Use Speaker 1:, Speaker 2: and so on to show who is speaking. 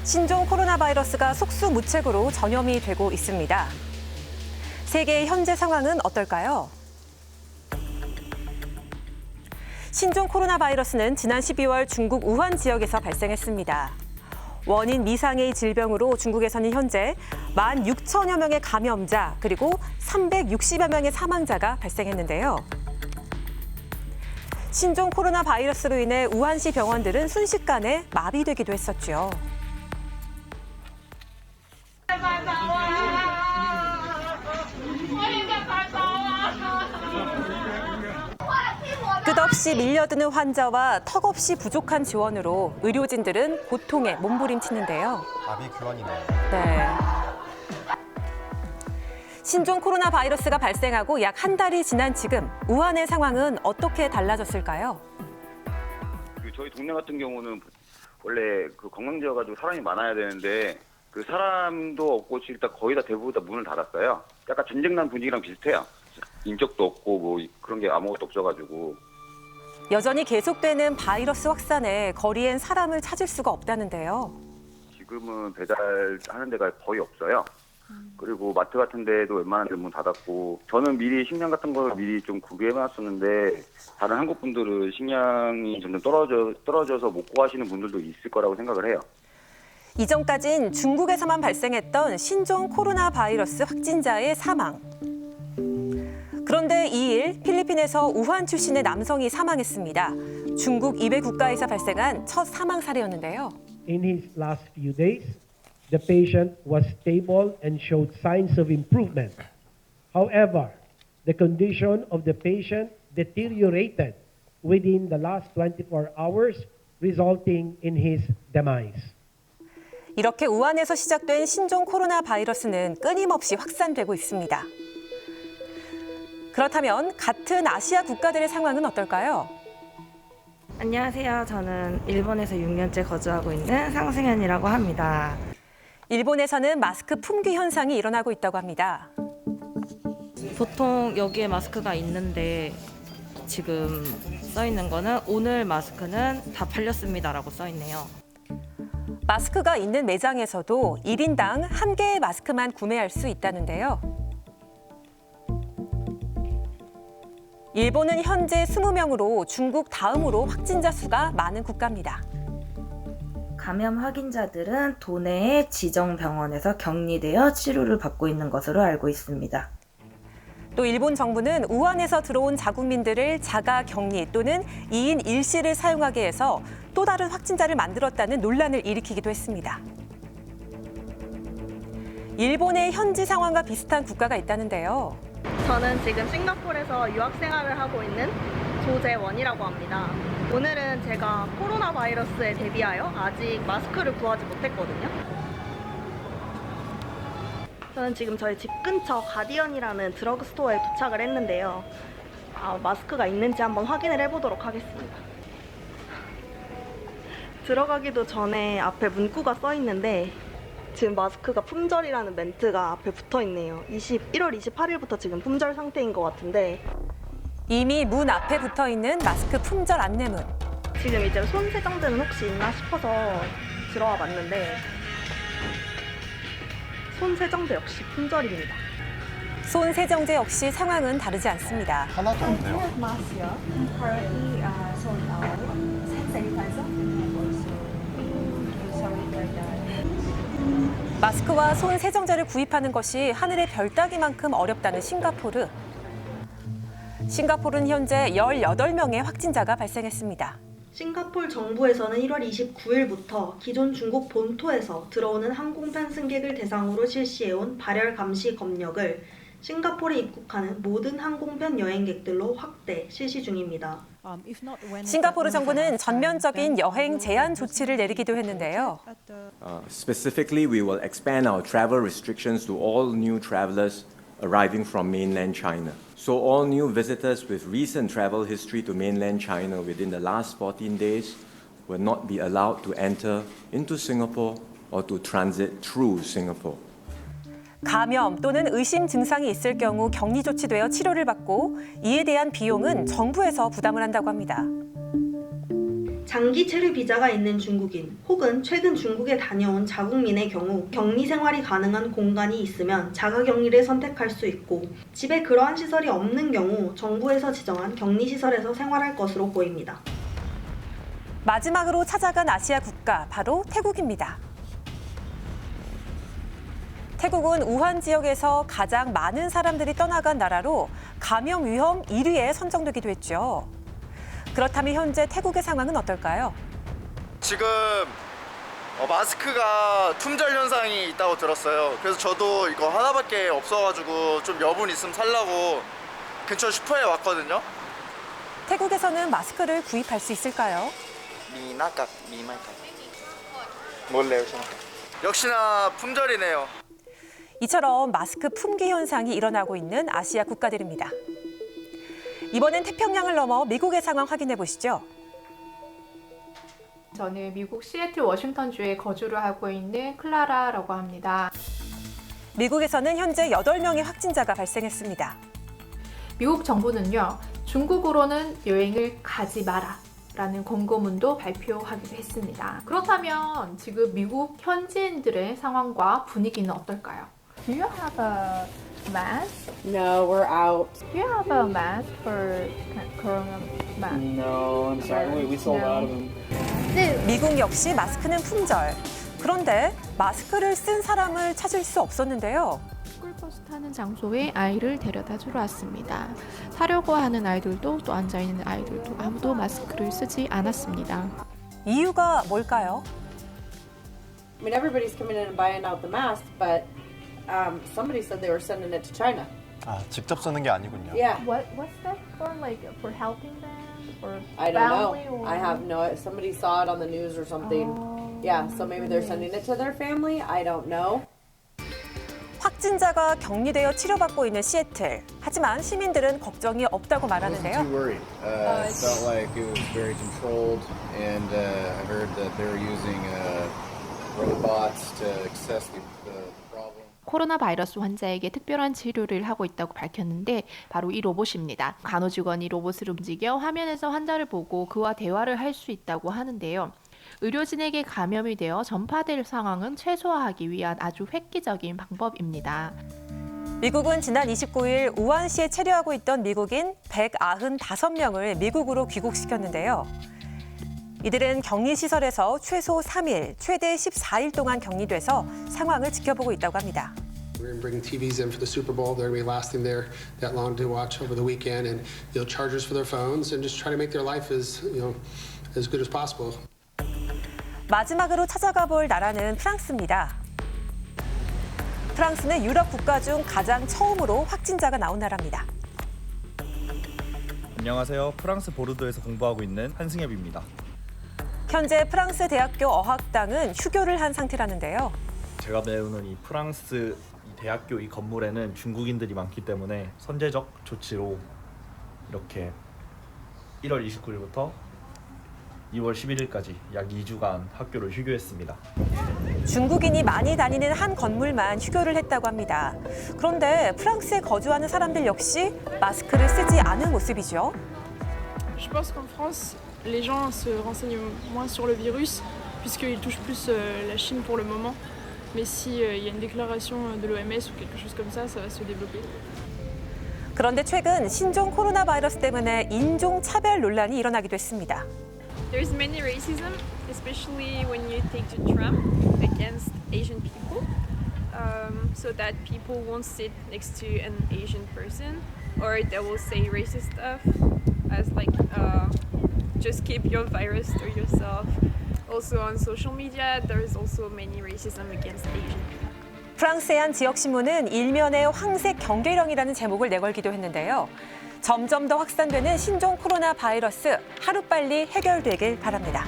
Speaker 1: 신종 코로나 바이러스가 속수무책으로 전염이 되고 있습니다. 세계의 현재 상황은 어떨까요? 신종 코로나 바이러스는 지난 12월 중국 우한 지역에서 발생했습니다. 원인 미상의 질병으로 중국에서는 현재 16,000여 명의 감염자 그리고 360여 명의 사망자가 발생했는데요. 신종 코로나 바이러스로 인해 우한시 병원들은 순식간에 마비되기도 했었죠. 끝없이 밀려드는 환자와 턱없이 부족한 지원으로 의료진들은 고통에 몸부림치는데요.
Speaker 2: 마비 규환이네요.
Speaker 1: 네. 신종 코로나 바이러스가 발생하고 약 한 달이 지난 지금 우한의 상황은 어떻게 달라졌을까요?
Speaker 3: 저희 동네 같은 경우는 원래 관광지여가지고 사람이 많아야 되는데 그 사람도 없고 일단 거의 다 대부분 다 문을 닫았어요. 약간 전쟁 난 분위기랑 비슷해요. 인적도 없고 뭐 그런 게 아무것도 없어가지고.
Speaker 1: 여전히 계속되는 바이러스 확산에 거리엔 사람을 찾을 수가 없다는데요.
Speaker 3: 지금은 배달하는 데가 거의 없어요. 그리고 마트 같은 데도 웬만한 데 문 닫았고, 저는 미리 식량 같은 걸 미리 좀 구비해놨었는데 다른 한국 분들은 식량이 점점 떨어져서 못 구하시는 분들도 있을 거라고 생각을 해요.
Speaker 1: 이전까진 중국에서만 발생했던 신종 코로나 바이러스 확진자의 사망. 그런데 2일 필리핀에서 우한 출신의 남성이 사망했습니다. 중국 이외 국가에서 발생한 첫 사망 사례였는데요.
Speaker 4: In his last few days, the patient was stable and showed signs of improvement. However, the condition of the patient deteriorated within the last 24 hours, resulting in his demise.
Speaker 1: 이렇게 우한에서 시작된 신종 코로나 바이러스는 끊임없이 확산되고 있습니다. 그렇다면 같은 아시아 국가들의 상황은 어떨까요?
Speaker 5: 안녕하세요. 저는 일본에서 6년째 거주하고 있는 상승현이라고 합니다.
Speaker 1: 일본에서는 마스크 품귀 현상이 일어나고 있다고 합니다.
Speaker 5: 보통 여기에 마스크가 있는데 지금 써 있는 거는 오늘 마스크는 다 팔렸습니다라고 써 있네요.
Speaker 1: 마스크가 있는 매장에서도 1인당 1개의 마스크만 구매할 수 있다는데요. 일본은 현재 20명으로 중국 다음으로 확진자 수가 많은 국가입니다.
Speaker 6: 감염 확인자들은 도내의 지정 병원에서 격리되어 치료를 받고 있는 것으로 알고 있습니다.
Speaker 1: 또 일본 정부는 우한에서 들어온 자국민들을 자가 격리 또는 2인 1실을 사용하게 해서 또 다른 확진자를 만들었다는 논란을 일으키기도 했습니다. 일본의 현지 상황과 비슷한 국가가 있다는데요.
Speaker 7: 저는 지금 싱가포르에서 유학생활을 하고 있는 조재원이라고 합니다. 오늘은 제가 코로나 바이러스에 대비하여 아직 마스크를 구하지 못했거든요. 저는 지금 저희 집 근처 가디언이라는 드러그스토어에 도착을 했는데요. 마스크가 있는지 한번 확인을 해보도록 하겠습니다. 들어가기도 전에 앞에 문구가 써 있는데 지금 마스크가 품절이라는 멘트가 앞에 붙어 있네요. 1월 28일부터 지금 품절 상태인 것 같은데
Speaker 1: 이미 문 앞에 붙어 있는 마스크 품절 안내문.
Speaker 7: 지금 이제 손 세정제는 혹시 있나 싶어서 들어와 봤는데 손 세정제 역시 품절입니다.
Speaker 1: 손 세정제 역시 상황은 다르지 않습니다.
Speaker 2: 하나도 없네요.
Speaker 1: 마스크와 손 세정제를 구입하는 것이 하늘의 별 따기만큼 어렵다는 싱가포르. 싱가포르는 현재 18명의 확진자가 발생했습니다.
Speaker 7: 싱가포르 정부에서는 1월 29일부터 기존 중국 본토에서 들어오는 항공편 승객을 대상으로 실시해온 발열 감시 검역을 싱가포르에 입국하는 모든 항공편 여행객들로 확대 실시 중입니다.
Speaker 1: 싱가포르 정부는 전면적인 여행 제한 조치를 내리기도 했는데요.
Speaker 8: Specifically, we will expand our travel restrictions to all new travelers arriving from mainland China. So all new visitors with recent travel history to mainland China within the last 14 days will not be allowed to enter into Singapore or to transit through Singapore.
Speaker 1: 감염 또는 의심 증상이 있을 경우 격리 조치되어 치료를 받고 이에 대한 비용은 정부에서 부담을 한다고 합니다.
Speaker 7: 장기 체류 비자가 있는 중국인 혹은 최근 중국에 다녀온 자국민의 경우 격리 생활이 가능한 공간이 있으면 자가격리를 선택할 수 있고 집에 그러한 시설이 없는 경우 정부에서 지정한 격리시설에서 생활할 것으로 보입니다.
Speaker 1: 마지막으로 찾아간 아시아 국가, 바로 태국입니다. 태국은 우한 지역에서 가장 많은 사람들이 떠나간 나라로 감염 위험 1위에 선정되기도 했죠. 그렇다면 현재 태국의 상황은 어떨까요?
Speaker 2: 지금 마스크가 품절 현상이 있다고 들었어요. 그래서 저도 이거 하나밖에 없어가지고 좀 여분 있으면 살라고 근처 슈퍼에 왔거든요.
Speaker 1: 태국에서는 마스크를 구입할 수 있을까요?
Speaker 2: 몰래요. 역시나 품절이네요.
Speaker 1: 이처럼 마스크 품귀 현상이 일어나고 있는 아시아 국가들입니다. 이번엔 태평양을 넘어 미국의 상황 확인해 보시죠.
Speaker 9: 저는 미국 시애틀 워싱턴주에 거주를 하고 있는 클라라라고 합니다.
Speaker 1: 미국에서는 현재 8명의 확진자가 발생했습니다.
Speaker 9: 미국 정부는요, 중국으로는 여행을 가지 마라 라는 권고문도 발표하기도 했습니다. 그렇다면 지금 미국 현지인들의 상황과 분위기는 어떨까요? Do you have a mask?
Speaker 10: No, we're out.
Speaker 9: Do you have a mask for corona mask?
Speaker 10: No, I'm sorry. We sold out of them.
Speaker 1: 미국 역시 마스크는 품절. 그런데 마스크를 쓴 사람을 찾을 수 없었는데요.
Speaker 9: 스쿨버스 타는 장소에 아이를 데려다 주러 왔습니다. 타려고 하는 아이들도 또 앉아있는 아이들도 아무도 마스크를 쓰지 않았습니다.
Speaker 1: 이유가 뭘까요?
Speaker 10: I mean, everybody's coming in and buying out the mask, but somebody said they were sending it to China.
Speaker 11: 아, 직접 쓰는 게 아니군요.
Speaker 10: Yeah.
Speaker 9: What's that for? Like for helping them or
Speaker 10: I don't know.
Speaker 9: family or?
Speaker 10: I have no. Somebody saw it on the news or something. Yeah, so maybe they're sending it to their family. I don't know.
Speaker 1: 확진자가 격리되어 치료받고 있는 시애틀. 하지만 시민들은 걱정이 없다고 말하는데요.
Speaker 12: I wasn't too worried. It felt like it was very controlled, and I heard that they were using robots to assess the problem.
Speaker 9: 코로나 바이러스 환자에게 특별한 치료를 하고 있다고 밝혔는데 바로 이 로봇입니다. 간호직원이 로봇을 움직여 화면에서 환자를 보고 그와 대화를 할 수 있다고 하는데요. 의료진에게 감염이 되어 전파될 상황은 최소화하기 위한 아주 획기적인 방법입니다.
Speaker 1: 미국은 지난 29일 우한시에 체류하고 있던 미국인 195명을 미국으로 귀국시켰는데요. 이들은 격리시설에서 최소 3일, 최대 14일 동안 격리돼서 상황을 지켜보고 있다고 합니다.
Speaker 13: We're going to bring TVs in for the Super Bowl. They're going to be lasting there that long to watch over the weekend, and chargers for their phones, and just try to make their life as good as possible.
Speaker 1: 마지막으로 찾아가 볼 나라는 프랑스입니다. 프랑스는 유럽 국가 중 가장 처음으로 확진자가 나온 나라입니다.
Speaker 11: 안녕하세요. 프랑스 보르도에서 공부하고 있는 한승엽입니다.
Speaker 1: 현재 프랑스 대학교 어학당은 휴교를 한 상태라는데요.
Speaker 11: 제가 배우는 이 프랑스 대학교 이 건물에는 중국인들이 많기 때문에 선제적 조치로 이렇게 1월 29일부터 2월 11일까지 약 2주간 학교를 휴교했습니다.
Speaker 1: 중국인이 많이 다니는 한 건물만 휴교를 했다고 합니다. 그런데 프랑스에 거주하는 사람들 역시 마스크를 쓰지 않은 모습이죠.
Speaker 14: Je pense qu'en France, les gens se renseignent moins sur le virus puisqu'ils touchent plus la Chine pour le moment. Mais si il y a une déclaration de l'OMS ou quelque chose comme ça, ça va se développer.
Speaker 1: 그런데 최근 신종 코로나 바이러스 때문에 인종 차별 논란이 일어나기도 했습니다.
Speaker 14: There's many racism, especially when you take the tram against Asian people, so that people won't sit next to an Asian person, or they will say racist stuff, as like just keep your virus to yourself. Also on social media, there is also many racism against Asian people.
Speaker 1: 프랑스의 한 지역 신문은 일면에 황색 경계령이라는 제목을 내걸기도 했는데요. 점점 더 확산되는 신종 코로나 바이러스 하루빨리 해결되길 바랍니다.